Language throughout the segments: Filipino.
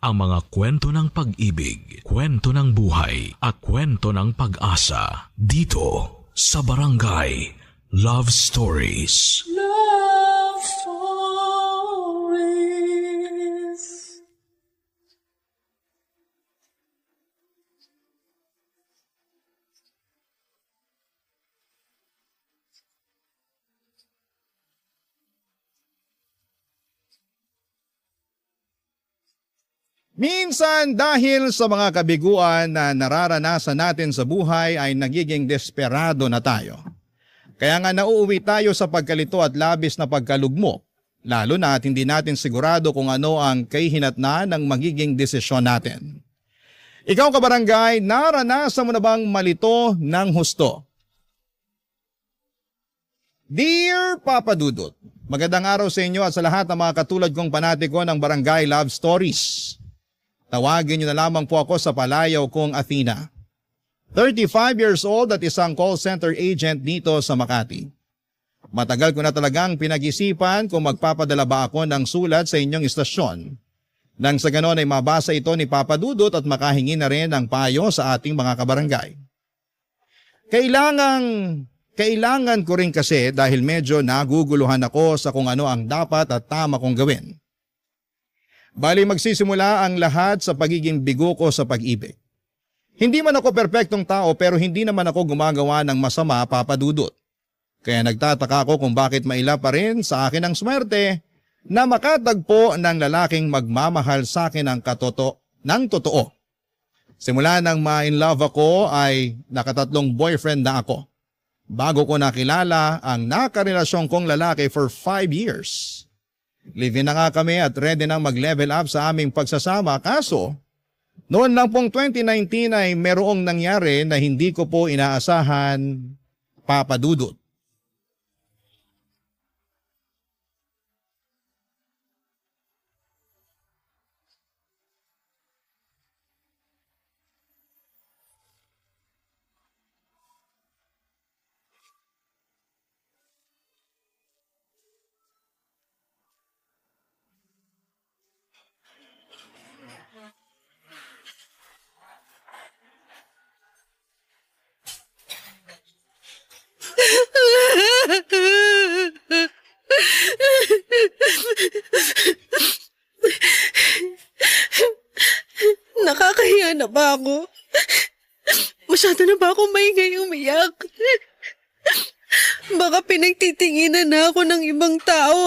ang mga kwento ng pag-ibig, kwento ng buhay, at kwento ng pag-asa dito sa Barangay Love Stories. Love Stories. Minsan dahil sa mga kabiguan na nararanasan natin sa buhay ay nagiging desperado na tayo. Kaya nga nauuwi tayo sa pagkalito at labis na pagkalugmok, lalo na at hindi natin sigurado kung ano ang kahihinatnan ng magiging desisyon natin. Ikaw kabarangay, naranasan mo na bang malito ng husto? Dear Papa Dudut, magandang araw sa inyo at sa lahat ng mga katulad kong panatiko ng Barangay Love Stories. Tawagin niyo na lamang po ako sa palayaw kong Athena. 35 years old at isang call center agent dito sa Makati. Matagal ko na talagang pinag-isipan kung magpapadala ba ako ng sulat sa inyong istasyon. Nang sa ganon ay mabasa ito ni Papa Dudut at makahingi na rin ng payo sa ating mga kabarangay. Kailangan ko rin kasi dahil medyo naguguluhan ako sa kung ano ang dapat at tama kong gawin. Bali magsisimula ang lahat sa pagiging bigo ko sa pag-ibig. Hindi man ako perpektong tao pero hindi naman ako gumagawa ng masama, Papa Dudut. Kaya nagtataka ako kung bakit maila pa rin sa akin ang swerte na makatagpo ng lalaking magmamahal sa akin ng totoo. Simula nang ma-in love ako ay nakatatlong boyfriend na ako. Bago ko nakilala ang nakarelasyon kong lalaki for 5 years. Live-in na nga kami at ready nang mag-level up sa aming pagsasama kaso noon lang pong 2019 ay merong nangyari na hindi ko po inaasahan, Papa Dudut. Nakakahiya na ba ako? Masyado na ba ako maingay umiyak? Baka pinagtitinginan na ako ng ibang tao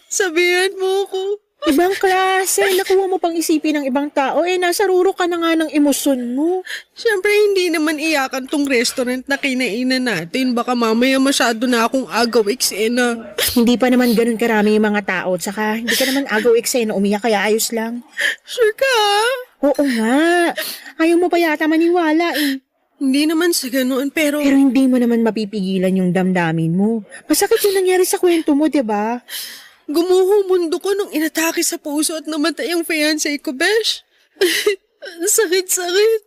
Sabihan mo ko. Ibang klase, nakuha mo pang isipin ng ibang tao, nasa ruro ka na nga ng emosyon mo. Siyempre hindi naman iyakan tong restaurant na kinainan natin. Baka mamaya masyado na akong agaw eksena. Hindi pa naman ganun karami yung mga tao, tsaka hindi ka naman agaw eksena umiyak kaya ayos lang. Sure ka? Oo nga, ayaw mo pa yata maniwala Hindi naman sa ganoon pero hindi mo naman mapipigilan yung damdamin mo. Masakit yung nangyari sa kwento mo, diba? gumuho mundo ko nung inatake sa puso at namatay ang fiancé ko, besh. Sakit-sakit.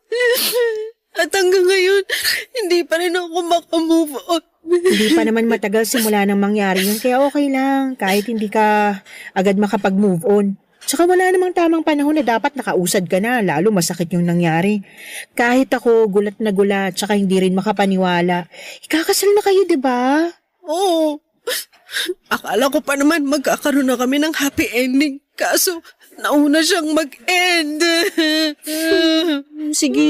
At hanggang ngayon, hindi pa rin ako makamove on. Hindi pa naman matagal simula nang mangyari yun, kaya okay lang. Kahit hindi ka agad makapag-move on. Tsaka wala namang tamang panahon na dapat nakausad ka na, lalo masakit yung nangyari. Kahit ako gulat na gulat, tsaka hindi rin makapaniwala. Ikakasal na kayo, di ba? Oo. Akala ko pa naman magkakaroon na kami ng happy ending. Kaso, nauna siyang mag-end. Sige,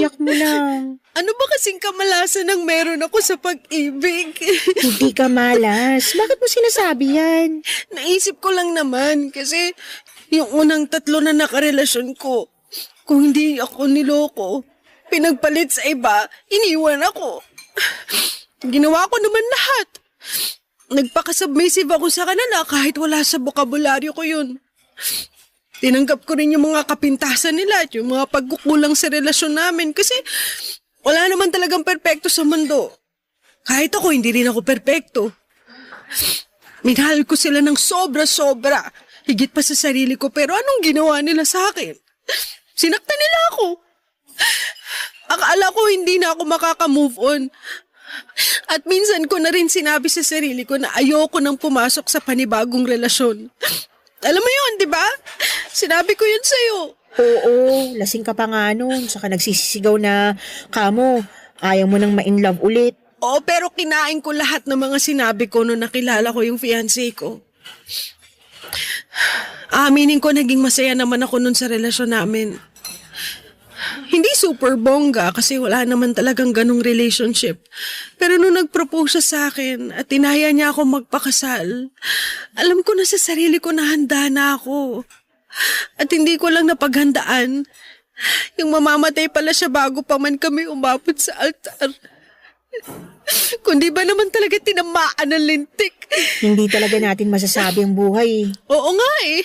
iyak mo lang. Ano ba kasing kamalasan ang meron ako sa pag-ibig? Hindi ka malas. Bakit mo sinasabi yan? Naisip ko lang naman kasi yung unang 3 na nakarelasyon ko, kung hindi ako niloko, pinagpalit sa iba, iniwan ako. Ginawa ko naman lahat. Nagpakasubmissive ako sa kanila kahit wala sa bokabularyo ko yun. Tinanggap ko rin yung mga kapintasan nila at yung mga pagkukulang sa relasyon namin kasi wala naman talagang perpekto sa mundo. Kahit ako, hindi rin ako perpekto. Minahal ko sila ng sobra-sobra. Higit pa sa sarili ko, pero anong ginawa nila sa akin? Sinaktan nila ako. Akala ko hindi na ako makaka-move on. At minsan ko na rin sinabi sa sarili ko na ayoko nang pumasok sa panibagong relasyon. Alam mo yun, di ba? Sinabi ko yun sa'yo. Oo, lasing ka pa nga nun. Saka nagsisisigaw na, kamo, ayaw mo nang ma-in love ulit. Oo, pero kinain ko lahat ng mga sinabi ko nung nakilala ko yung fiancé ko. Aminin ko, naging masaya naman ako nun sa relasyon namin. Hindi super bongga kasi wala naman talagang ganong relationship. Pero nung nag-propose siya sa akin at tinaya niya ako magpakasal, alam ko na sa sarili ko na handa na ako. At hindi ko lang napaghandaan. Yung mamamatay pala siya bago pa man kami umabot sa altar. Kundi ba naman talaga tinamaan ng lintik? Hindi talaga natin masasabi ang buhay. Oo nga eh.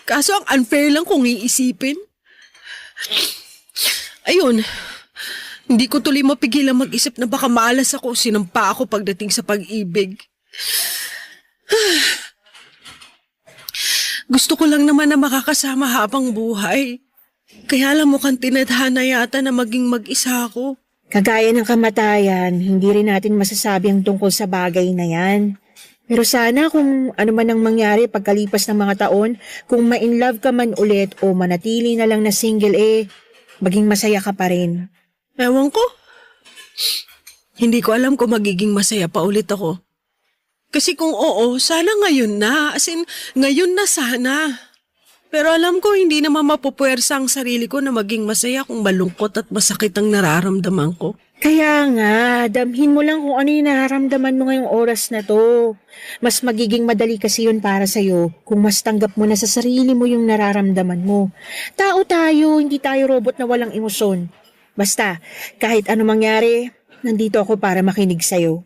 Kaso ang unfair lang kung iisipin. Ayun, hindi ko tuloy mapigilan mag-isip na baka maalas ako, sinampa ako pagdating sa pag-ibig. Gusto ko lang naman na makakasama habang buhay. Kaya lang mukhang tinadhana yata na maging mag-isa ako. Kagaya ng kamatayan, hindi rin natin masasabi ang tungkol sa bagay na yan. Pero sana kung ano man ang mangyari pagkalipas ng mga taon, kung ma-inlove ka man ulit o manatili na lang na single maging masaya ka pa rin. Ewan ko. Hindi ko alam kung magiging masaya pa ulit ako. Kasi kung oo, sana ngayon na. As in, ngayon na sana. Pero alam ko hindi naman mapupuwersa ang sarili ko na maging masaya kung malungkot at masakit ang nararamdaman ko. Kaya nga, damhin mo lang kung ano yung nararamdaman mo ngayong oras na to. Mas magiging madali kasi yun para sa'yo kung mas tanggap mo na sa sarili mo yung nararamdaman mo. Tao tayo, hindi tayo robot na walang emosyon. Basta, kahit ano mangyari, nandito ako para makinig sa'yo.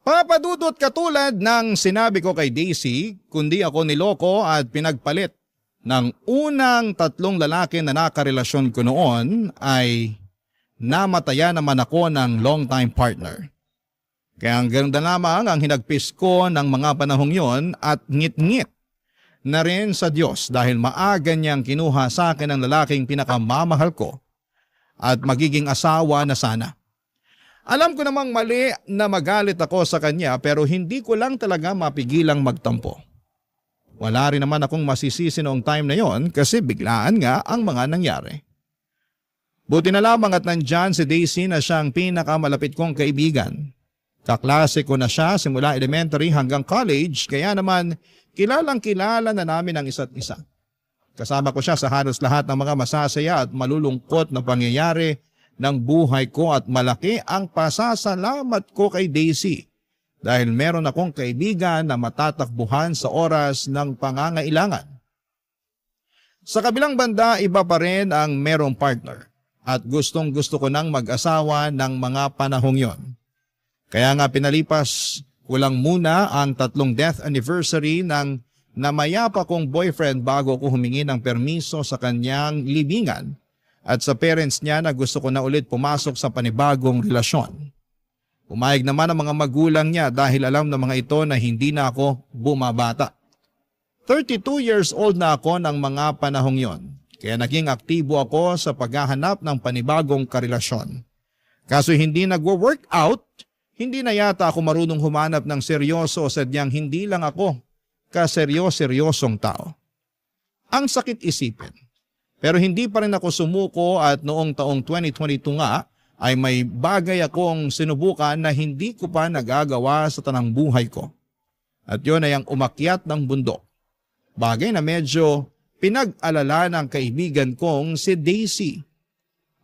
Papadudot katulad ng sinabi ko kay Daisy, kundi ako niloko at pinagpalit ng unang 3 lalaki na nakarelasyon ko noon ay namataya naman ako ng long-time partner. Kaya ang ganda lamang ang hinagpis ko ng mga panahong yon at ngit-ngit na rin sa Diyos dahil maaga niyang kinuha sa akin ang lalaking pinakamamahal ko at magiging asawa na sana. Alam ko namang mali na magalit ako sa kanya pero hindi ko lang talaga mapigilang magtampo. Wala rin naman akong masisisi noong time na yon kasi biglaan nga ang mga nangyari. Buti na lamang at nandyan si Daisy na siyang pinakamalapit kong kaibigan. Kaklase ko na siya simula elementary hanggang college kaya naman kilalang kilala na namin ang isa't isa. Kasama ko siya sa halos lahat ng mga masasaya at malulungkot na pangyayari ng buhay ko at malaki ang pasasalamat ko kay Daisy. Dahil meron akong kaibigan na matatakbuhan sa oras ng pangangailangan. Sa kabilang banda, iba pa rin ang merong partner at gustong gusto ko nang mag-asawa ng mga panahong yon. Kaya nga pinalipas ko lang muna ang 3 death anniversary ng namayapa kong boyfriend bago ko humingi ng permiso sa kanyang libingan at sa parents niya na gusto ko na ulit pumasok sa panibagong relasyon. Umayag naman ang mga magulang niya dahil alam ng mga ito na hindi na ako bumabata. 32 years old na ako ng mga panahong yon, kaya naging aktibo ako sa paghahanap ng panibagong karelasyon. Kaso hindi nagwo-work out, hindi na yata ako marunong humanap ng seryoso sadyang hindi lang ako kaseryosyosong tao. Ang sakit isipin, pero hindi pa rin ako sumuko at noong taong 2022 nga, ay may bagay akong sinubukan na hindi ko pa nagagawa sa tanang buhay ko. At yun ay ang umakyat ng bundok. Bagay na medyo pinag-alala ng kaibigan kong si Daisy.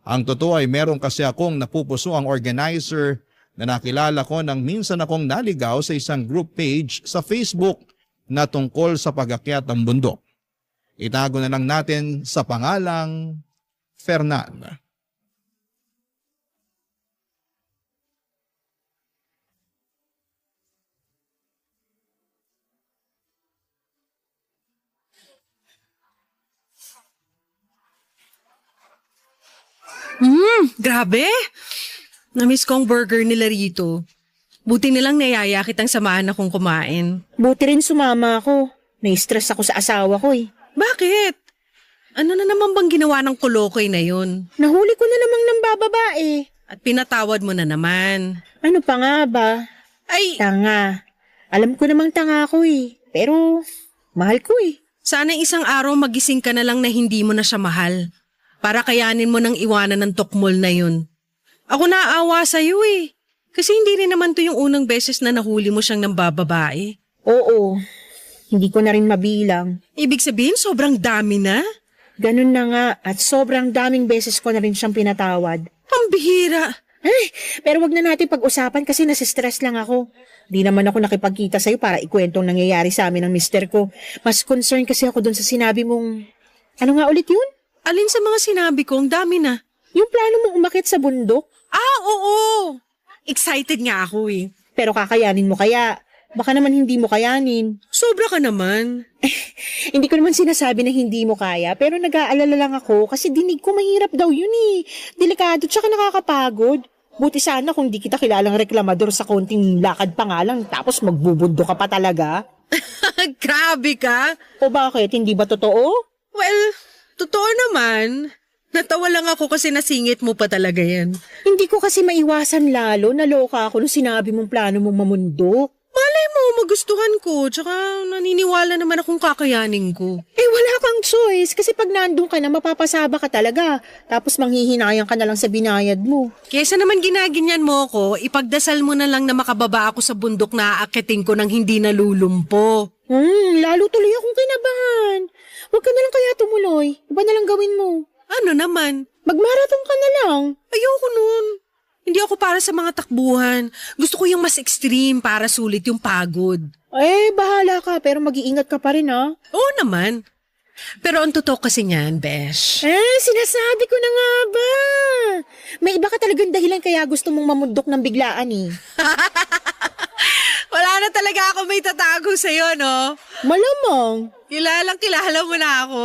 Ang totoo ay meron kasi akong napupuso ang organizer na nakilala ko nang minsan akong naligaw sa isang group page sa Facebook na tungkol sa pag-akyat ng bundok. Itago na lang natin sa pangalang Fernan. Grabe! Namiss ko ang burger nila rito. Buti nilang nayaya kitang samahan akong kumain. Buti rin sumama ako. Na-stress ako sa asawa ko Bakit? Ano na naman bang ginawa ng kulokoy na yun? Nahuli ko na namang ng bababae. At pinatawad mo na naman. Ano pa nga ba? Ay, Tanga. Alam ko namang tanga ako Pero mahal ko eh. Sana isang araw magising ka na lang na hindi mo na siya mahal. Para kayanin mo nang iwanan ng tukmol na yun. Ako naaawa sa'yo eh. Kasi hindi rin naman to yung unang beses na nahuli mo siyang nambababae. Oo, hindi ko na rin mabilang. Ibig sabihin, sobrang dami na? Ganun na nga at sobrang daming beses ko na rin siyang pinatawad. Ang bihira. Ay, pero wag na natin pag-usapan kasi nasistress lang ako. Di naman ako nakipagkita sa'yo para ikwentong nangyayari sa amin ng mister ko. Mas concerned kasi ako dun sa sinabi mong... Ano nga ulit yun? Alin sa mga sinabi ko, ang dami na. Yung plano mong umakyat sa bundok? Oo. Excited nga ako eh. Pero kakayanin mo kaya? Baka naman hindi mo kayanin. Sobra ka naman. Hindi ko naman sinasabi na hindi mo kaya, pero nag-aalala lang ako kasi dinig ko mahirap daw yun eh. Delikado tsaka nakakapagod. Buti sana kung di kita kilalang reklamador sa konting lakad pa nga lang tapos magbubundo ka pa talaga. Grabe ka. O bakit? Hindi ba totoo? Well, totoo naman. Natawa lang ako kasi nasingit mo pa talaga yan. Hindi ko kasi maiwasan lalo. Naloka ako nung sinabi mong plano mong mamundok. Malay mo, magustuhan ko. Tsaka naniniwala naman akong kakayanin ko. Eh wala kang choice kasi pag nandun ka na mapapasaba ka talaga. Tapos manghihinayang ka na lang sa binayad mo. Kesa naman ginaganyan mo ako, ipagdasal mo na lang na makababa ako sa bundok na aakitin ko nang hindi nalulumpo. Lalo tuloy akong kinabahan. Huwag ka na lang kaya tumuloy. Iba na lang gawin mo. Ano naman? Magmarathon ka na lang. Ayoko nun. Hindi ako para sa mga takbuhan. Gusto ko yung mas extreme para sulit yung pagod. Eh, bahala ka pero mag-iingat ka pa rin ha. Oo naman. Pero ang totoo kasi niyan, Besh. Sinasabi ko na nga ba? May iba ka talagang dahilan kaya gusto mong mamundok ng biglaan eh. Wala na talaga ako may tatago sa'yo, no? Malamang. Kilala mo na ako.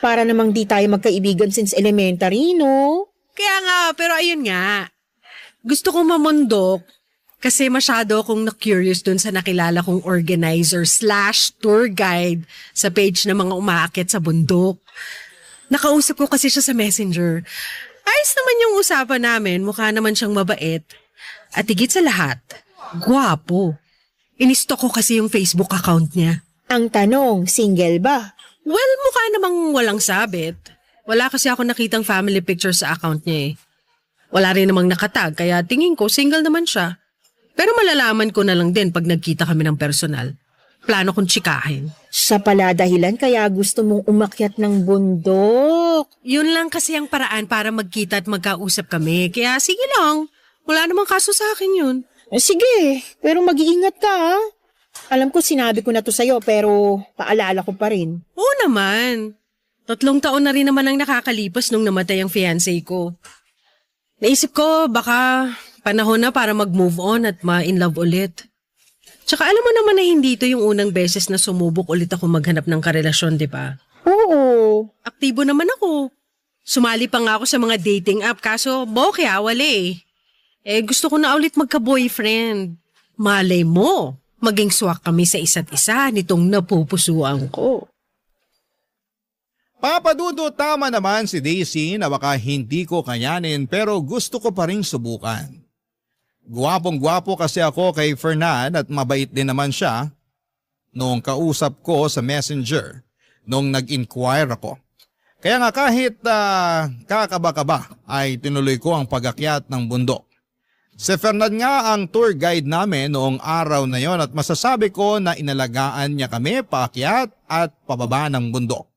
Para namang di tayo magkaibigan since elementary, no? Kaya nga, pero ayun nga. Gusto kong mamundok kasi masyado akong na-curious dun sa nakilala kong organizer/tour guide sa page ng mga umaakyat sa bundok. Nakausap ko kasi siya sa Messenger. Ayos naman yung usapan namin, mukha naman siyang mabait. At higit sa lahat, gwapo. Inistok ko kasi yung Facebook account niya. Ang tanong, single ba? Well, mukha namang walang sabit. Wala kasi ako nakitang family picture sa account niya eh. Wala rin namang nakatag, kaya tingin ko single naman siya. Pero malalaman ko na lang din pag nagkita kami ng personal. Plano kong tsikahin. Sa pala dahilan kaya gusto mong umakyat ng bundok. Yun lang kasi ang paraan para magkita at magkausap kami. Kaya sige lang, wala namang kaso sa akin yun. Sige, pero mag-iingat ka ha. Alam ko sinabi ko na to sa'yo pero paalala ko pa rin. Oo naman. 3 taon na rin naman ang nakakalipas nung namatay ang fiancé ko. Naisip ko baka panahon na para mag-move on at ma-in love ulit. Tsaka alam mo naman na hindi ito yung unang beses na sumubok ulit ako maghanap ng karelasyon, di ba? Oo. Aktibo naman ako. Sumali pa nga ako sa mga dating app kaso bokeh wala eh. Gusto ko na ulit magka-boyfriend. Malay mo, maging swak kami sa isa't isa nitong napupusuan ko. Papadudo, tama naman si Daisy na baka hindi ko kayanin pero gusto ko pa rin subukan. Gwapong-gwapo kasi ako kay Fernan at mabait din naman siya noong kausap ko sa Messenger nung nag-inquire ako. Kaya nga kahit kakaba-kaba ay tinuloy ko ang pag-akyat ng bundok. Si Fernan nga ang tour guide namin noong araw na yon at masasabi ko na inalagaan niya kami paakyat at pababa ng bundok.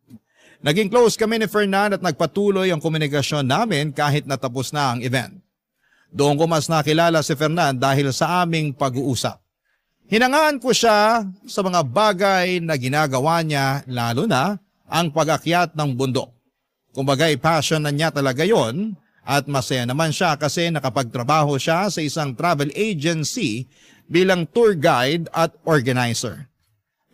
Naging close kami ni Fernan at nagpatuloy ang komunikasyon namin kahit natapos na ang event. Doon ko mas nakilala si Fernan dahil sa aming pag-uusap. Hinangaan ko siya sa mga bagay na ginagawa niya lalo na ang pag-akyat ng bundok. Kumbaga passion na niya talaga yon at masaya naman siya kasi nakapagtrabaho siya sa isang travel agency bilang tour guide at organizer.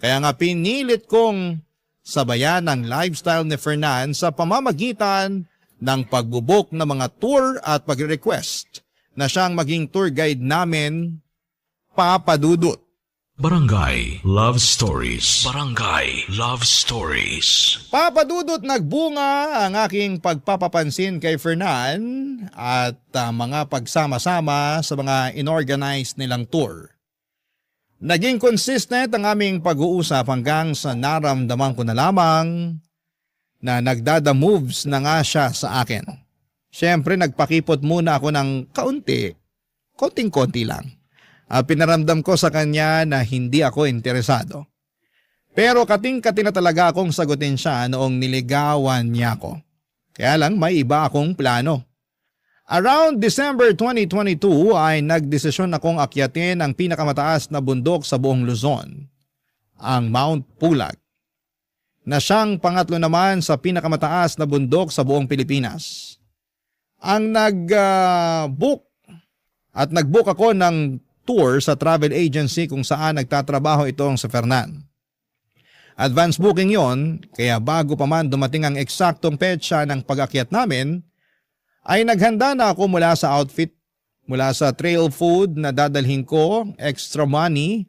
Kaya nga pinilit kong sabayan ang lifestyle ni Fernan sa pamamagitan ng pagbubuk ng mga tour at pag-request na siyang maging tour guide namin, Papadudot. Barangay Love Stories. Barangay Love Stories. Papadudot, nagbunga ang aking pagpapapansin kay Fernan at mga pagsama-sama sa mga inorganize nilang tour. Naging consistent ang aming pag-uusap hanggang sa naramdaman ko na lamang na nagdada moves na nga siya sa akin. Siyempre nagpakipot muna ako ng konting-konti lang. Pinaramdam ko sa kanya na hindi ako interesado. Pero kating-kati na talaga akong sagutin siya noong niligawan niya ako. Kaya lang may iba akong plano. Around December 2022 ay nagdesisyon akong akyatin ang pinakamataas na bundok sa buong Luzon, ang Mount Pulag, na siyang pangatlo naman sa pinakamataas na bundok sa buong Pilipinas. Ang nag-book ako ng tour sa travel agency kung saan nagtatrabaho itong sa Fernan. Advance booking yon, kaya bago pa man dumating ang eksaktong petsa ng pag-akyat namin, ay naghanda na ako mula sa outfit, mula sa trail food na dadalhin ko, extra money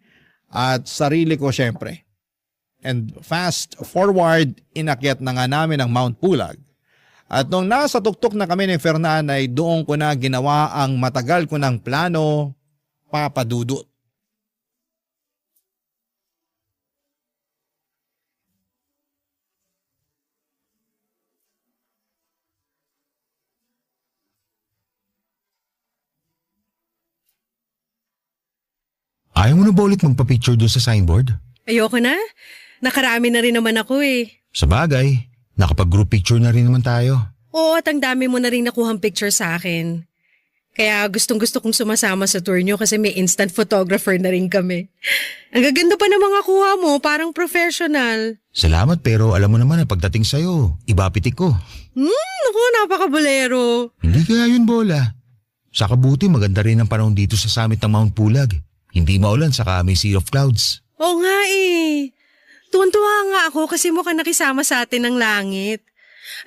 at sarili ko syempre. And fast forward, inakyat na nga namin ang Mount Pulag. At nung nasa tuktok na kami ni Fernan ay doon ko na ginawa ang matagal ko ng plano, papadudot. Ayaw mo na ba ulit magpa-picture doon sa signboard? Ayoko na. Nakarami na rin naman ako eh. Sa bagay, nakapag-group picture na rin naman tayo. Oo, at ang dami mo na rin nakuhang picture sa akin. Kaya gustong-gusto kong sumasama sa tour nyo kasi may instant photographer na rin kami. Ang gaganda pa ng mga kuha mo, parang professional. Salamat pero alam mo naman na pagdating sa'yo, iba pitik ko. Naku, napakabolero. Hindi kaya yun, Bola. Sa kabuti maganda rin ang panahon dito sa summit ng Mount Pulag. Hindi maulan saka may sea of clouds. Oo nga eh. Tuwan-tuwa nga ako kasi mukhang nakisama sa atin ng langit.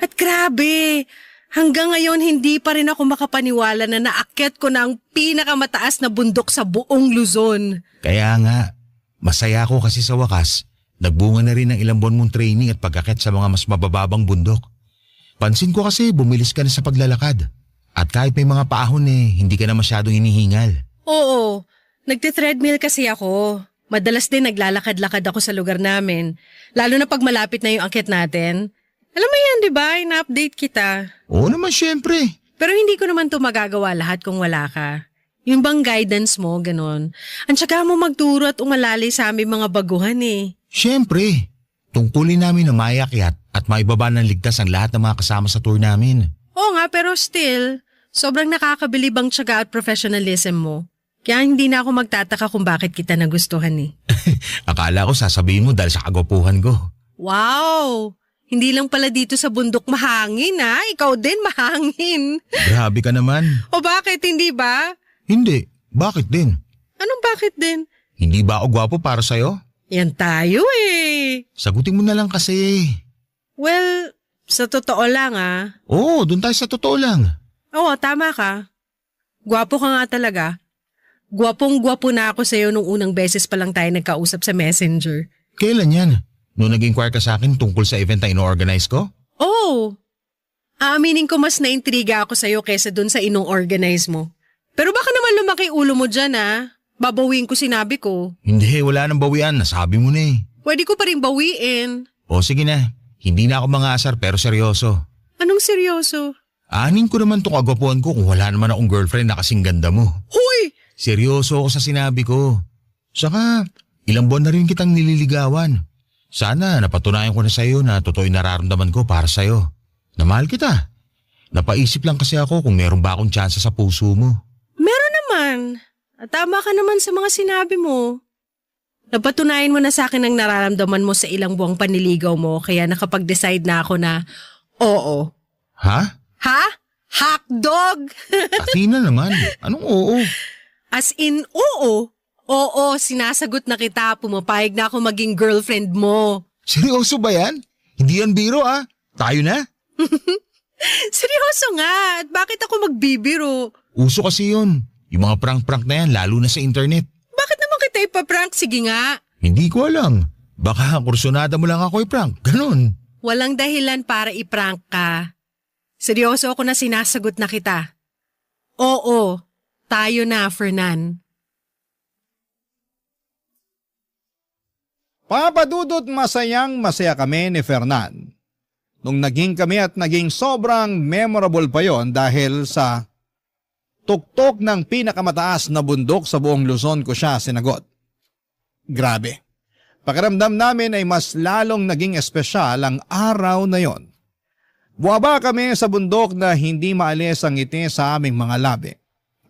At grabe, hanggang ngayon hindi pa rin ako makapaniwala na naakyat ko na ang pinakamataas na bundok sa buong Luzon. Kaya nga, masaya ako kasi sa wakas, nagbunga na rin ng ilang buwan mong training at pag-akyat sa mga mas mabababang bundok. Pansin ko kasi bumilis ka na sa paglalakad. At kahit may mga paahon hindi ka na masyadong hinihingal. Oo. Nagte-treadmill kasi ako. Madalas din naglalakad-lakad ako sa lugar namin. Lalo na pag malapit na yung akyat natin. Alam mo yan, di ba? Ina-update kita. Oo naman syempre. Pero hindi ko naman to magagawa lahat kung wala ka. Yung bang guidance mo, ganon. Ang tsaga mo magturo at umalalay sa aming mga baguhan eh. Syempre. Tungkulin namin na maiakyat at maibaba ng ligtas ang lahat ng mga kasama sa tour namin. Oo nga, pero still, sobrang nakakabilib ang tsaga at professionalism mo. Kaya hindi na ako magtataka kung bakit kita nagustuhan eh. Akala ko sasabihin mo dahil sa kagwapuhan ko. Wow! Hindi lang pala dito sa bundok mahangin ha? Ikaw din mahangin. Grabe ka naman. O bakit, hindi ba? Hindi. Bakit din? Anong bakit din? Hindi ba ako gwapo para sa'yo? Yan tayo eh. Sagutin mo na lang kasi. Well, sa totoo lang Oo, doon tayo sa totoo lang. Oo, tama ka. Gwapo ka nga talaga. Gwapong-gwapo na ako sa'yo nung unang beses pa lang tayo nagkausap sa messenger. Kailan yan? Nung nag-inquire ka sa akin tungkol sa event na ino-organize ko? Oo. Aaminin ko mas naintriga ako sa'yo kesa dun sa inong-organize mo. Pero baka naman lumaki ulo mo dyan Babawiin ko sinabi ko. Hindi, wala nang bawian. Nasabi mo na eh. Pwede ko pa rin bawiin. O sige na. Hindi na ako mangasar pero seryoso. Anong seryoso? Anin ko naman tong kagwapuan ko kung wala naman akong girlfriend na kasing ganda mo. Huy! Seryoso ako sa sinabi ko. Saka, ilang buwan na rin kitang nililigawan. Sana napatunayan ko na sa'yo na totoo yung nararamdaman ko para sa'yo. Na mahal kita. Napaisip lang kasi ako kung meron ba akong tsansa sa puso mo. Meron naman. At tama ka naman sa mga sinabi mo. Napatunayan mo na sa akin ang nararamdaman mo sa ilang buwang paniligaw mo kaya nakapag-decide na ako na oo. Ha? Ha? Hotdog! Athena naman. Anong oo? As in, oo. Oo, sinasagot na kita. Pumapayag na ako maging girlfriend mo. Seryoso ba yan? Hindi yan biro Tayo na? Seryoso nga. At bakit ako magbibiro? Uso kasi yun. Yung mga prank-prank na yan, lalo na sa internet. Bakit naman kita ipaprank? Sige nga. Hindi ko alam. Baka kursunada mo lang ako i-prank. Ganon. Walang dahilan para i-prank ka. Seryoso ako na sinasagot na kita. Oo, tayo na, Fernan. Papadudot masayang masaya kami ni Fernan. Nung naging kami at naging sobrang memorable pa yon dahil sa tuktok ng pinakamataas na bundok sa buong Luzon ko siya sinagot. Grabe. Pakiramdam namin ay mas lalong naging espesyal ang araw na yon. Buwaba kami sa bundok na hindi maalis ang ngiti sa aming mga labi.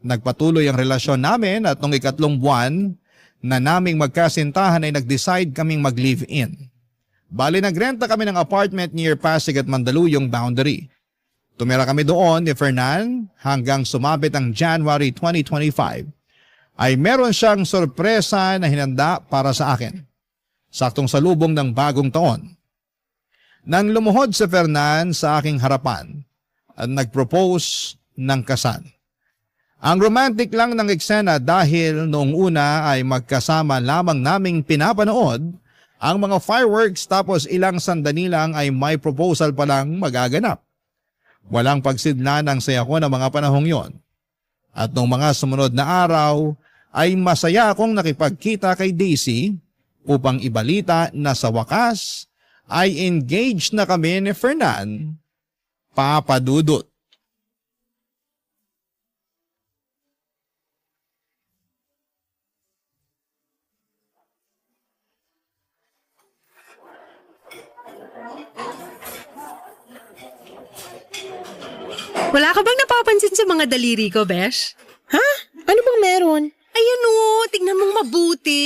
Nagpatuloy ang relasyon namin at nung 3 buwan na naming magkasintahan ay nag-decide kaming mag-live-in. Bali nagrenta kami ng apartment near Pasig at Mandaluyong boundary. Tumira kami doon ni Fernan hanggang sumapit ang January 2025 ay meron siyang sorpresa na hinanda para sa akin. Saktong salubong ng bagong taon. Nang lumuhod si Fernan sa aking harapan at nag-propose ng kasal. Ang romantic lang ng eksena dahil noong una ay magkasama lamang naming pinapanood ang mga fireworks tapos ilang sandali lang ay may proposal pa lang magaganap. Walang pagsidla ng saya ko ng mga panahong yon. At noong mga sumunod na araw ay masaya akong nakipagkita kay Daisy upang ibalita na sa wakas ay engaged na kami ni Fernan, papadudot. Wala ka bang napapansin sa mga daliri ko, Besh? Ha? Ano bang meron? Ayan o, tingnan mong mabuti.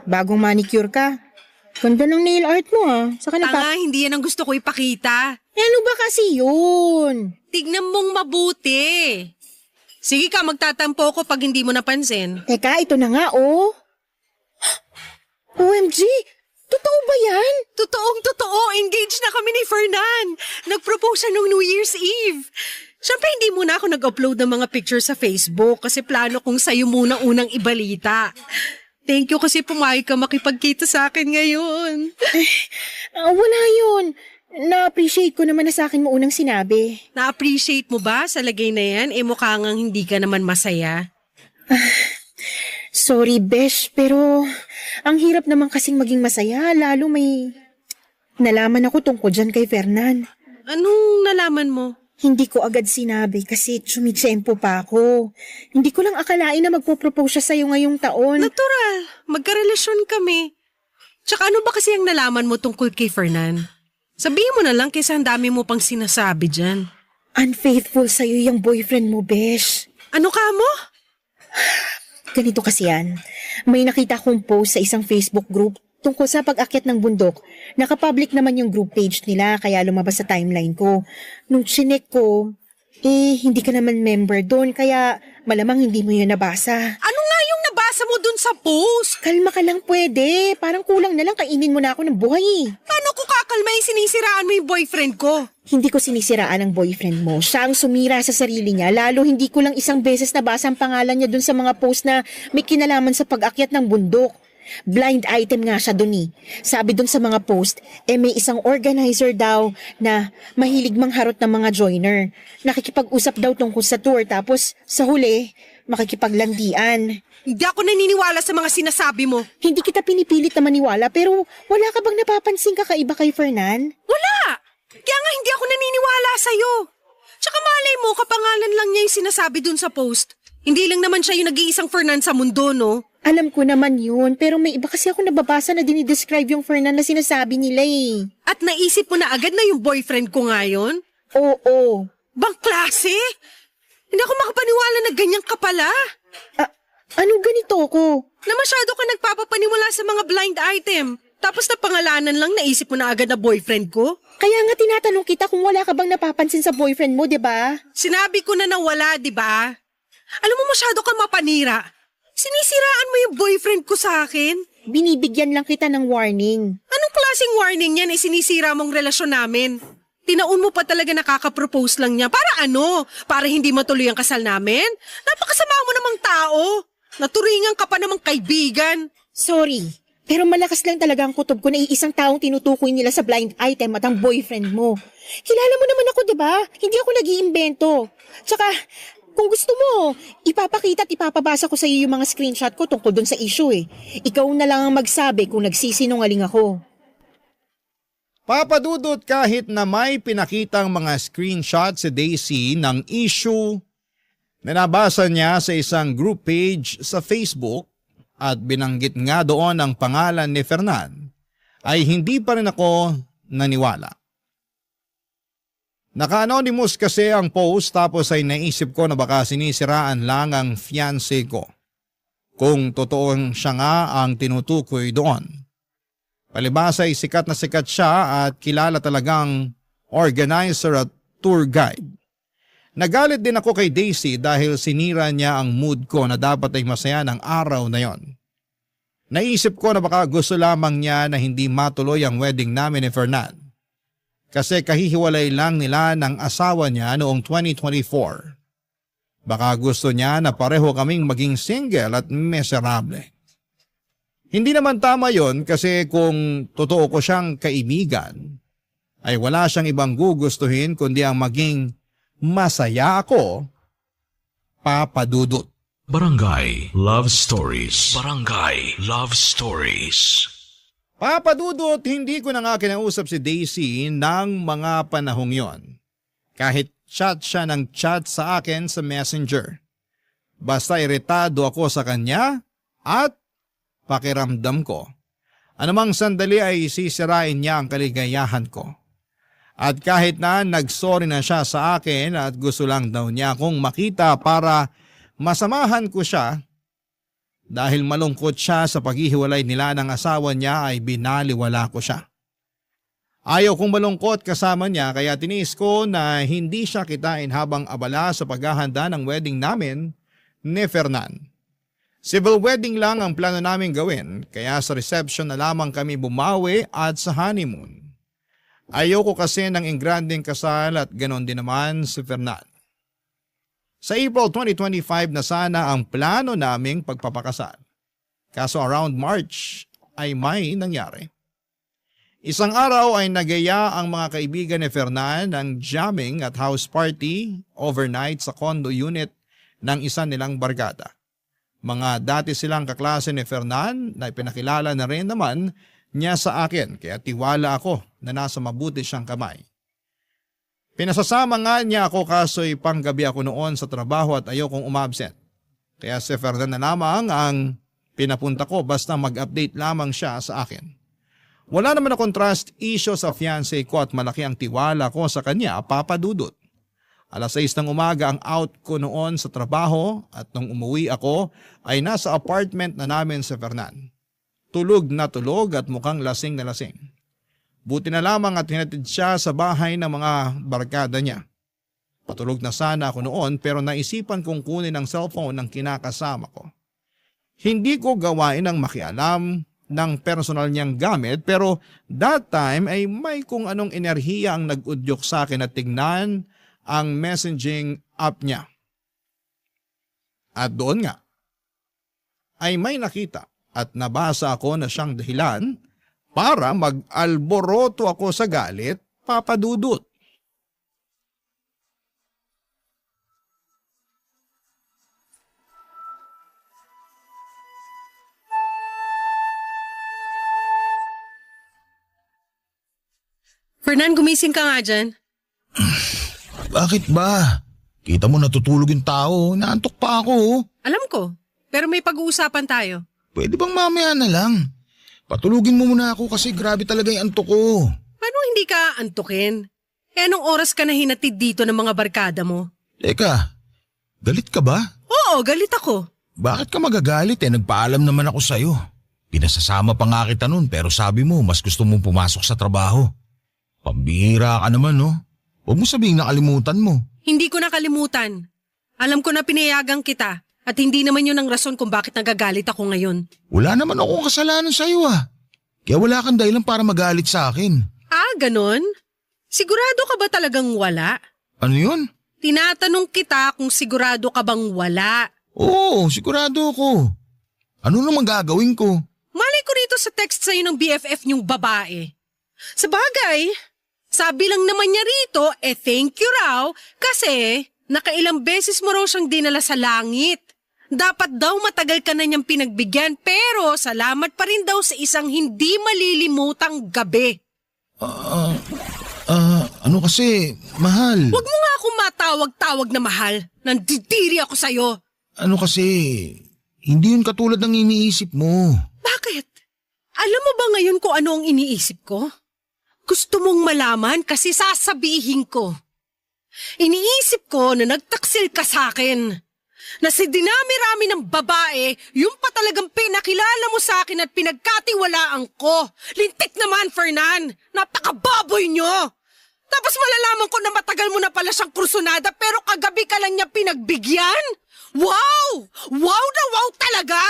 Bagong manicure ka. Ganda ng nail art mo Saka Tanga, hindi yan ang gusto ko ipakita. Ano ba kasi yun? Tignan mong mabuti. Sige ka, magtatampo ko pag hindi mo napansin. Teka, ito na nga OMG! Totoo ba yan? Totoong-totoo, engaged na kami ni Fernan. Nag-propose siya nung New Year's Eve. Siyempre, hindi muna ako nag-upload ng mga pictures sa Facebook kasi plano kong sa'yo muna unang ibalita. Thank you kasi pumayag ka makipagkita sa akin ngayon. Wala yun. Na-appreciate ko naman na sa akin mo unang sinabi. Na-appreciate mo ba sa lagay na yan? Mukha ngang hindi ka naman masaya. Sorry, Besh, pero ang hirap naman kasing maging masaya, lalo may nalaman ako tungkol dyan kay Fernan. Anong nalaman mo? Hindi ko agad sinabi kasi tsumitsempo pa ako. Hindi ko lang akalain na magpo-propose siya sa'yo ngayong taon. Natural, magkarelasyon kami. Tsaka ano ba kasi ang nalaman mo tungkol kay Fernan? Sabihin mo na lang kaysa ang dami mo pang sinasabi dyan. Unfaithful sa'yo yung boyfriend mo, Besh. Ano ka mo? Ganito kasi yan. May nakita kong post sa isang Facebook group tungkol sa pag-akyat ng bundok. Nakapublic naman yung group page nila kaya lumabas sa timeline ko. Nung chinek ko, hindi ka naman member doon kaya malamang hindi mo yun nabasa. Ano nga yung nabasa mo dun sa post? Kalma ka lang pwede. Parang kulang na lang kainin mo na ako ng buhay. Paano ko kakalma yung sinisiraan mo yung boyfriend ko? Hindi ko sinisiraan ang boyfriend mo. Siya ang sumira sa sarili niya. Lalo hindi ko lang isang beses nabasa ang pangalan niya dun sa mga post na may kinalaman sa pag-akyat ng bundok. Blind item nga siya dun Sabi dun sa mga post, may isang organizer daw na mahilig mangharot ng mga joiner. Nakikipag-usap daw tungkol sa tour tapos sa huli, makikipaglandian. Hindi ako naniniwala sa mga sinasabi mo. Hindi kita pinipilit na maniwala pero wala ka bang napapansin kakaiba kay Fernan? Wala! Kaya nga hindi ako naniniwala sa'yo. Tsaka malay mo, kapangalan lang niya yung sinasabi dun sa post. Hindi lang naman siya yung nag-iisang Fernan sa mundo, no? Alam ko naman yun, pero may iba kasi ako nababasa na dinidescribe yung Fernan na sinasabi nila At naisip mo na agad na yung boyfriend ko ngayon? Oo. Bang klase? Hindi ako makapaniwala na ganyan ka pala. Anong ganito ko? Na masyado ka nagpapapaniwala sa mga blind item. Tapos na pangalanan lang naisip mo na agad na boyfriend ko? Kaya nga tinatanong kita kung wala ka bang napapansin sa boyfriend mo, 'di ba? Sinabi ko na wala, 'di ba? Alam mo masyado kang mapanira. Sinisiraan mo yung boyfriend ko sa akin? Binibigyan lang kita ng warning. Anong klaseng warning yan sinisira mong relasyon namin? Tinaon mo pa talaga nakaka-propose lang niya. Para ano? Para hindi matuloy ang kasal namin? Napakasama mo namang tao. Naturingan ka pa namang kaibigan. Sorry, pero malakas lang talaga ang kutob ko na iisang taong tinutukoy nila sa blind item at ang boyfriend mo. Kilala mo naman ako, 'di ba? Hindi ako nag-iimbento. Tsaka, Kung gusto mo, ipapakita at ipapabasa ko sa iyo yung mga screenshot ko tungkol dun sa issue eh. Ikaw na lang ang magsabi kung nagsisinungaling ako. Papadudot, kahit na may pinakitang mga screenshot si Daisy ng issue na nabasa niya sa isang group page sa Facebook at binanggit nga doon ang pangalan ni Fernan, ay hindi pa rin ako naniwala. Naka-anonymous kasi ang post, tapos ay naisip ko na baka sinisiraan lang ang fiancé ko. Kung totoong siya nga ang tinutukoy doon. Palibhasa ay sikat na sikat siya at kilala talagang organizer at tour guide. Nagalit din ako kay Daisy dahil sinira niya ang mood ko na dapat ay masaya ng araw na yon. Naisip ko na baka gusto lamang niya na hindi matuloy ang wedding namin ni Fernan. Kasi kahihiwalay lang nila ng asawa niya noong 2024. Baka gusto niya na pareho kaming maging single at miserable. Hindi naman tama yon kasi kung totoo ko siyang kaibigan, ay wala siyang ibang gugustuhin kundi ang maging masaya ako, Papadudot. Barangay Love Stories. Barangay Love Stories. Papadudot, hindi ko na nga kinausap si Daisy ng mga panahong yon. Kahit chat siya ng chat sa akin sa Messenger. Basta iritado ako sa kanya at pakiramdam ko, anumang sandali ay sisirain niya ang kaligayahan ko. At kahit na nagsorry na siya sa akin at gusto lang daw niya akong makita para masamahan ko siya, dahil malungkot siya sa paghihiwalay nila ng asawa niya ay binaliwala ko siya. Ayaw kong malungkot kasama niya kaya tiniis ko na hindi siya kitain habang abala sa paghahanda ng wedding namin ni Fernan. Civil wedding lang ang plano namin gawin kaya sa reception na lamang kami bumawi at sa honeymoon. Ayoko kasi ng engrandeng kasal at ganon din naman si Fernan. Sa April 2025 na sana ang plano naming pagpapakasal. Kaso around March ay may nangyari. Isang araw ay nagaya ang mga kaibigan ni Fernan ng jamming at house party overnight sa condo unit ng isa nilang barkada. Mga dati silang kaklase ni Fernan na ipinakilala na rin naman niya sa akin kaya tiwala ako na nasa mabuti siyang kamay. Pinasasama nga niya ako kaso'y panggabi ako noon sa trabaho at ayokong umabsent. Kaya si Fernan na lamang ang pinapunta ko basta mag-update lamang siya sa akin. Wala naman akong trust issue sa fiancé ko at malaki ang tiwala ko sa kanya, Papadudot. 6:00 ng umaga ang out ko noon sa trabaho at nung umuwi ako ay nasa apartment na namin sa Fernan. Tulog na tulog at mukhang lasing na lasing. Buti na lamang at hinatid siya sa bahay ng mga barkada niya. Patulog na sana ako noon pero naisipan kong kunin ang cellphone ng kinakasama ko. Hindi ko gawain ang makialam ng personal niyang gamit pero that time ay may kung anong enerhiya ang nag-udyok sa akin at tignan ang messaging app niya. At doon nga, ay may nakita at nabasa ako na siyang dahilan para mag-alboroto ako sa galit, Papadudot. Fernan, gumising ka nga dyan. Bakit ba? Kita mo natutulog yung tao, naantok pa ako. Alam ko, pero may pag-uusapan tayo. Pwede bang mamaya na lang? Patulugin mo muna ako kasi grabe talaga yung antok ko. Paano hindi ka antukin? Anong oras ka na hinatid dito ng mga barkada mo? Teka, galit ka ba? Oo, galit ako. Bakit ka magagalit nagpaalam naman ako sa'yo. Pinasasama pa nga kita nun pero sabi mo mas gusto mong pumasok sa trabaho. Pambihira ka naman no? Huwag mo sabihing nakalimutan mo. Hindi ko nakalimutan. Alam ko na pinayagan kita at hindi naman yun ang rason kung bakit nagagalit ako ngayon. Wala naman akong kasalanan sa'yo Kaya wala kang dahilan para magalit sa akin. Ah, ganon? Sigurado ka ba talagang wala? Ano yun? Tinatanong kita kung sigurado ka bang wala. Oo, sigurado ako. Ano naman gagawin ko? Malay ko rito sa text sa'yo ng BFF niyong babae. Sa bagay, sabi lang naman niya rito, thank you raw kasi Nakailang beses mo raw siyang dinala sa langit. Dapat daw matagal ka na niyang pinagbigyan pero salamat pa rin daw sa isang hindi malilimutang gabi. Ano kasi, mahal. Huwag mo nga akong matawag-tawag na mahal. Nandidiri ako sa'yo. Ano kasi, hindi yun katulad ng iniisip mo. Bakit? Alam mo ba ngayon kung ano ang iniisip ko? Gusto mong malaman kasi sasabihin ko. Iniisip ko na nagtaksil ka sa akin. Na si dinami-rami ng babae, yung pa talagang pinakilala mo sa akin at pinagkatiwalaan ko. Lintik naman, Fernan. Napakababoy nyo. Tapos malalaman ko na matagal mo na pala siyang kursunada pero kagabi ka lang niya pinagbigyan? Wow! Wow na wow talaga!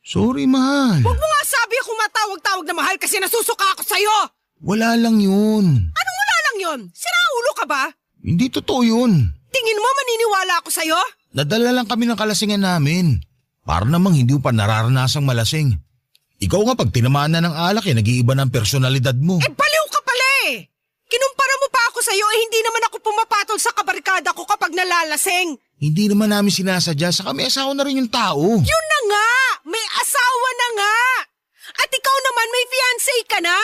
Sorry, mahal. Huwag mo nga sabi ako matawag-tawag na mahal kasi nasusuka ako sa'yo! Wala lang yun. Anong wala lang yun? Siraulo ka ba? Hindi totoo yun. Tingin mo maniniwala ako sa'yo? Nadala lang kami ng kalasingan namin. Para namang hindi mo pa nararanasang malasing. Ikaw nga pag tinamaan na ng alak nag-iiba ng personalidad mo. Baliw ka pala eh! Kinumpara mo pa ako sa'yo hindi naman ako pumapatol sa kabarkada ko kapag nalalasing. Hindi naman namin sinasadya, saka may asawa na rin yung tao. Yun na nga! May asawa na nga! At ikaw naman may fiancé ka na!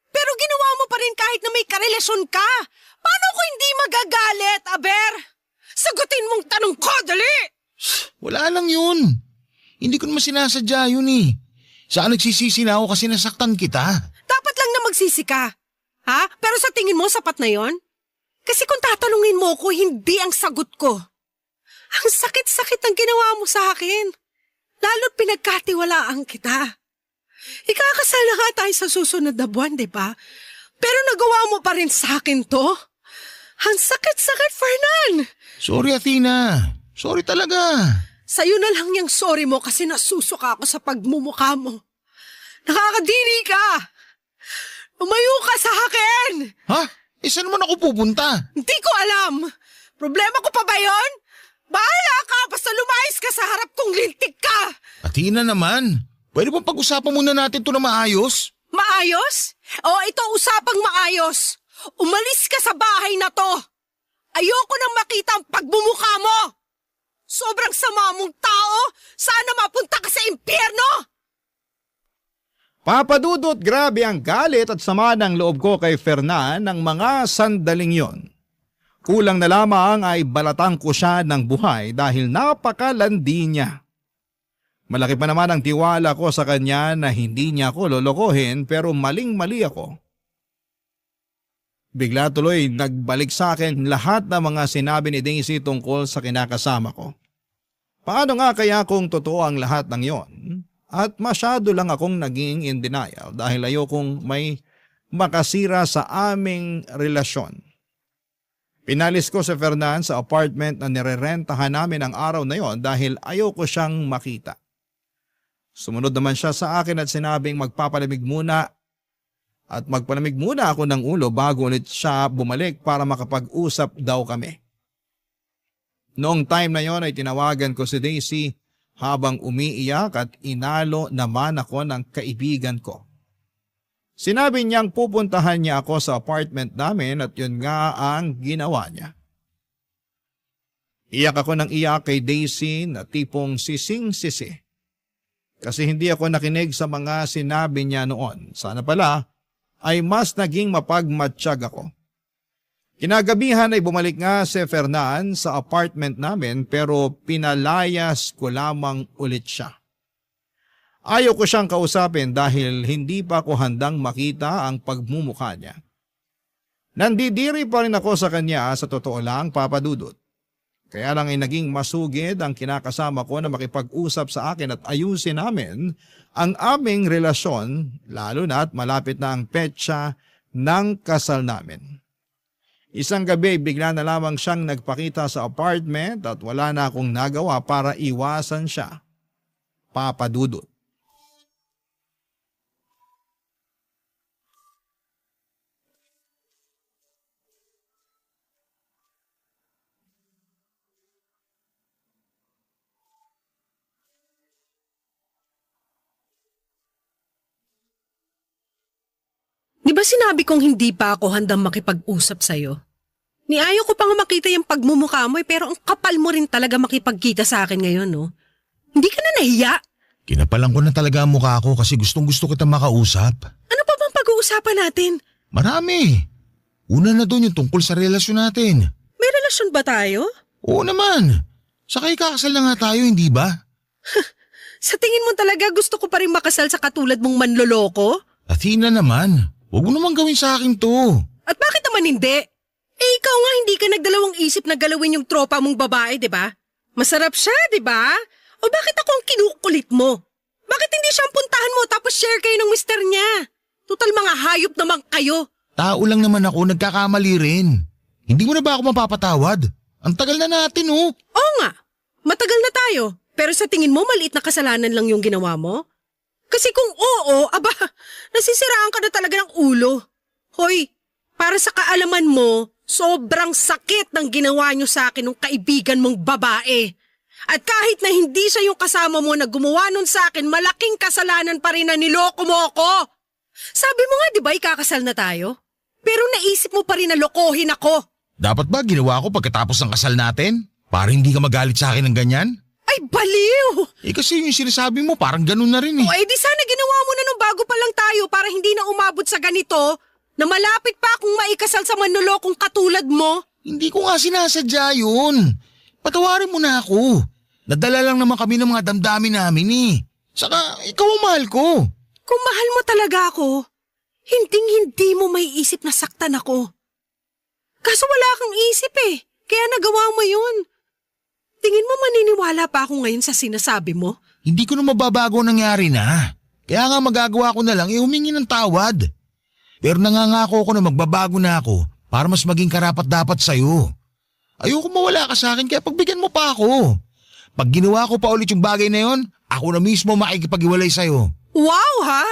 Pero ginawa mo pa rin kahit na may karelasyon ka! Paano ko hindi magagalit, Aber? Sagutin mong tanong ko, dali! Wala lang yun. Hindi ko naman sinasadya yun eh. Saan nagsisisi na ako kasi nasaktan kita? Dapat lang na magsisi ka. Ha? Pero sa tingin mo, sapat na yon? Kasi kung tatanungin mo ko, hindi ang sagot ko. Ang sakit-sakit ang ginawa mo sa akin. Lalo't pinagkatiwalaan kita. Ikakasal na nga tayo sa susunod na buwan, di ba? Pero nagawa mo pa rin sa akin to. Ang sakit-sakit, Fernan. Sorry, Athena. Sorry talaga. Sa'yo na lang yung sorry mo kasi nasusuka ako sa pagmumukha mo. Nakakadiri ka. Umayo ka sa akin. Ha? Saan naman ako pupunta? Hindi ko alam. Problema ko pa ba yon? Bahala ka basta lumayas ka sa harap kong lintik ka. Athena naman. Pwede bang pag-usapan muna natin to na maayos? Maayos? O ito usapang maayos. Umalis ka sa bahay na to. Ayoko nang makita ang pagmumukha mo. Sobrang sama mong tao. Sana mapunta ka sa impyerno. Papadudot, grabe ang galit at sama ng loob ko kay Fernan ng mga sandaling yon. Kulang na lamang ay balatang ko siya ng buhay dahil napakalandi niya. Malaki pa naman ang tiwala ko sa kanya na hindi niya ako lolokohin pero maling-mali ako. Bigla tuloy nagbalik sa akin lahat ng mga sinabi ni Daisy tungkol sa kinakasama ko. Paano nga kaya kung totoo ang lahat ng yon? At masyado lang akong naging in denial dahil ayokong may makasira sa aming relasyon. Pinalis ko si Fernan sa apartment na nirerentahan namin ang araw na yon dahil ayoko siyang makita. Sumunod naman siya sa akin at sinabing magpapalamig muna at magpalamig muna ako ng ulo bago ulit siya bumalik para makapag-usap daw kami. Noong time na yon ay tinawagan ko si Daisy habang umiiyak at inalo naman ako ng kaibigan ko. Sinabi niyang pupuntahan niya ako sa apartment namin at yun nga ang ginawa niya. Iyak ako ng iyak kay Daisy na tipong sising-sisi. Kasi hindi ako nakinig sa mga sinabi niya noon. Sana pala ay mas naging mapagmatsyag ako. Kinagabihan ay bumalik nga si Fernan sa apartment namin pero pinalayas ko lamang ulit siya. Ayaw ko siyang kausapin dahil hindi pa ako handang makita ang pagmumukha niya. Nandidiri pa rin ako sa kanya sa totoo lang, Papa Dudut. Kaya lang ay naging masugid ang kinakasama ko na makipag-usap sa akin at ayusin namin ang aming relasyon lalo na at malapit na ang petsa ng kasal namin. Isang gabi bigla na lamang siyang nagpakita sa apartment at wala na akong nagawa para iwasan siya. Papa Dudut. Di ba sinabi kong hindi pa ako handang makipag-usap sa'yo? Ni ayaw ko pa nga makita yung pagmumukha mo pero ang kapal mo rin talaga makipagkita sa akin ngayon, no? Hindi ka na nahiya? Kinapalan ko na talaga ang mukha ko kasi gustong-gusto kita makausap. Ano pa bang pag-uusapan natin? Marami. Una na doon yung tungkol sa relasyon natin. May relasyon ba tayo? Oo naman. Saka ikakasal na nga tayo, hindi ba? Sa tingin mo talaga gusto ko pa rin makasal sa katulad mong manloloko? Athena naman, huwag mo naman gawin sa akin to. At bakit naman hindi? Eh ikaw nga hindi ka nagdalawang isip na galawin yung tropa mong babae, di ba? Masarap siya, di ba? O bakit ako ang kinukulit mo? Bakit hindi siyang puntahan mo tapos share kayo ng mister niya? Total mga hayop naman kayo. Tao lang naman ako, nagkakamali rin. Hindi mo na ba ako mapapatawad? Ang tagal na natin, oh. Oo nga, matagal na tayo. Pero sa tingin mo maliit na kasalanan lang yung ginawa mo? Kasi kung oo, aba, nasisiraan ka na talaga ng ulo. Hoy, para sa kaalaman mo, sobrang sakit ng ginawa niyo sa akin ng kaibigan mong babae. At kahit na hindi siya yung kasama mo na gumawa nun sa akin, malaking kasalanan pa rin na niloko mo ako. Sabi mo nga, di ba, ikakasal na tayo? Pero naisip mo pa rin na lokohin ako. Dapat ba ginawa ko pagkatapos ng kasal natin? Para hindi ka magalit sa akin ng ganyan? Ay, baliw! Kasi yung sinasabi mo parang ganun na rin eh. O di sana ginawa mo na nung bago pa lang tayo para hindi na umabot sa ganito na malapit pa akong maikasal sa manlolokong katulad mo. Hindi ko nga sinasadya yun. Patawarin mo na ako. Nadala lang naman kami ng mga damdamin namin eh. Saka ikaw ang mahal ko. Kung mahal mo talaga ako, hinding-hindi mo may isip na saktan ako. Kaso wala kang isip eh, kaya nagawa mo yun. Tingin mo maniniwala pa ako ngayon sa sinasabi mo? Hindi ko na mababago ang nangyari na. Kaya nga magagawa ko na lang humingi ng tawad. Pero nangangako ko na magbabago na ako para mas maging karapat-dapat sa'yo. Ayoko mawala ka sa akin kaya pagbigyan mo pa ako. Pag ginawa ko pa ulit yung bagay na yon, ako na mismo makikipag-iwalay sa'yo. Wow ha!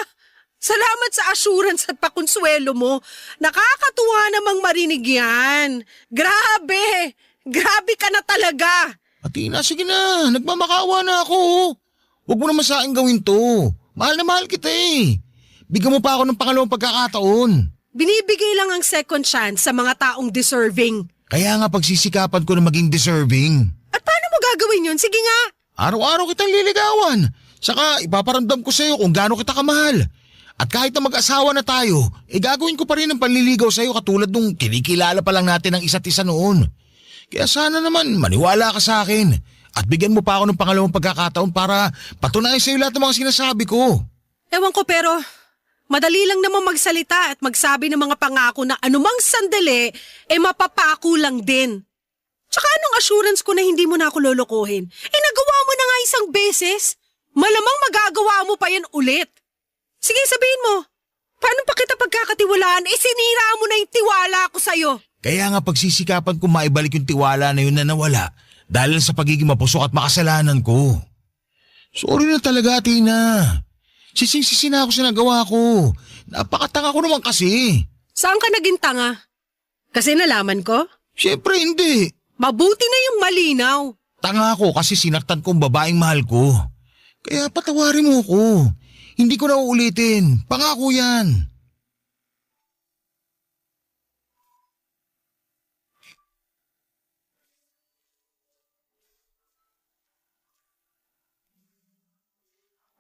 Salamat sa assurance at pakonsuelo mo. Nakakatuwa namang marinig yan. Grabe! Grabe ka na talaga! Athena, sige na. Nagmamakaawa na ako. Huwag mo naman sa akin gawin to. Mahal na mahal kita eh. Bigyan mo pa ako ng pangalawang pagkakataon. Binibigay lang ang second chance sa mga taong deserving. Kaya nga pagsisikapan ko na maging deserving. At paano mo gagawin yun? Sige nga! Araw-araw kitang liligawan. Saka ipaparamdam ko sa'yo kung gaano kita kamahal. At kahit na mag-asawa na tayo, gagawin ko pa rin ang panliligaw sa'yo katulad nung kinikilala pa lang natin ang isa't isa noon. Kaya sana naman maniwala ka sa akin at bigyan mo pa ako ng pangalawang pagkakataon para patunayan sa'yo lahat ng mga sinasabi ko. Ewan ko pero madali lang naman magsalita at magsabi ng mga pangako na anumang sandali mapapako lang din. Tsaka anong assurance ko na hindi mo na ako lolokohin? Nagawa mo na nga isang beses. Malamang magagawa mo pa yan ulit. Sige, sabihin mo. Paano pa kita pagkakatiwalaan? Sinira mo na yung tiwala ko sa'yo. Kaya nga pagsisikapan ko maibalik yung tiwala na yun na nawala dahil sa pagiging mapusok at makasalanan ko. Sorry na talaga, Tina. Sising-sisi na ako sa nagawa ko. Napakatanga ko naman kasi. Saan ka naging tanga? Kasi nalaman ko? Siyempre hindi. Mabuti na yung malinaw. Tanga ako kasi sinaktan ko ang babaeng mahal ko. Kaya patawarin mo ko. Hindi ko na uulitin. Pangako yan.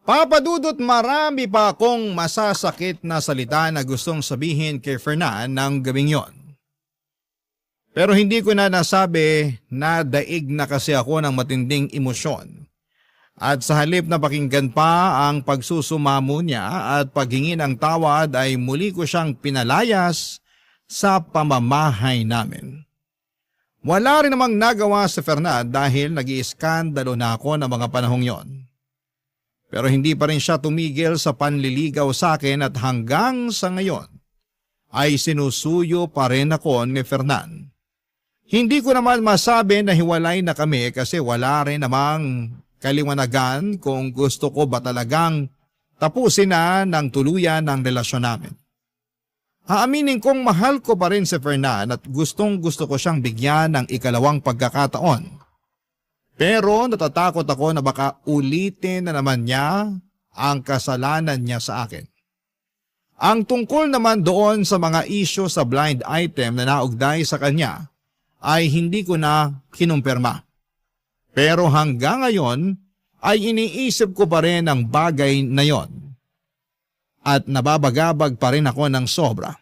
Papadudot, marami pa akong masasakit na salita na gustong sabihin kay Fernan ng gabing yon. Pero hindi ko na nasabi na daig na kasi ako ng matinding emosyon. At sa halip na pakinggan pa ang pagsusumamo niya at paghingi ng tawad ay muli ko siyang pinalayas sa pamamahay namin. Wala rin namang nagawa si Fernan dahil nag-iiskandalo na ako ng mga panahong yon. Pero hindi pa rin siya tumigil sa panliligaw sa akin at hanggang sa ngayon ay sinusuyo pa rin ako ni Fernan. Hindi ko naman masabi na hiwalay na kami kasi wala rin namang kaliwanagan kung gusto ko ba talagang tapusin na ng tuluyan ang relasyon namin. Aaminin kong mahal ko pa rin si Fernan at gustong gusto ko siyang bigyan ng ikalawang pagkakataon. Pero natatakot ako na baka ulitin na naman niya ang kasalanan niya sa akin. Ang tungkol naman doon sa mga isyo sa blind item na naugday sa kanya, ay hindi ko na kinumpirma. Pero hanggang ngayon ay iniisip ko pa rin ang bagay na yon. At nababagabag pa rin ako ng sobra.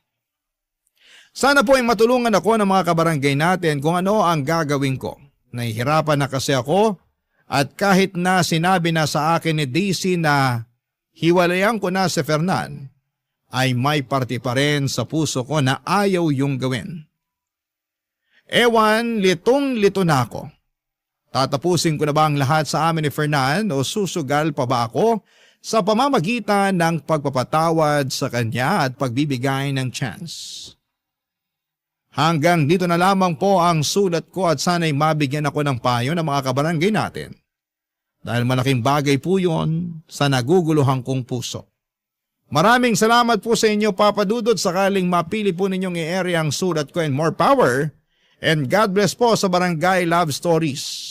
Sana po ay matulungan ako ng mga kabarangay natin kung ano ang gagawin ko. Nahihirapan na kasi ako at kahit na sinabi na sa akin ni Daisy na hiwalayan ko na si Fernan, ay may parte pa rin sa puso ko na ayaw yung gawin. Ewan, litong-lito na ako. Tatapusin ko na ba ang lahat sa amin ni Fernan o susugal pa ba ako sa pamamagitan ng pagpapatawad sa kanya at pagbibigay ng chance? Hanggang dito na lamang po ang sulat ko at sana'y mabigyan ako ng payo ng mga kabarangay natin. Dahil malaking bagay po yun sa naguguluhan kong puso. Maraming salamat po sa inyo, Papa Dudut, sakaling mapili po ninyong i-area ang sulat ko, and more power. And God bless po sa Barangay Love Stories.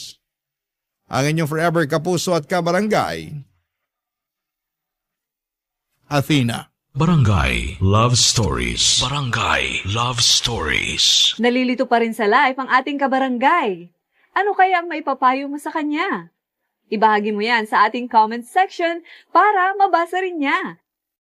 Ang inyong forever kapuso at kabarangay, Athena. Barangay Love Stories. Barangay Love Stories. Nalilito pa rin sa life ang ating kabarangay. Ano kaya ang maipapayo mo sa kanya? Ibahagi mo yan sa ating comment section para mabasa rin niya.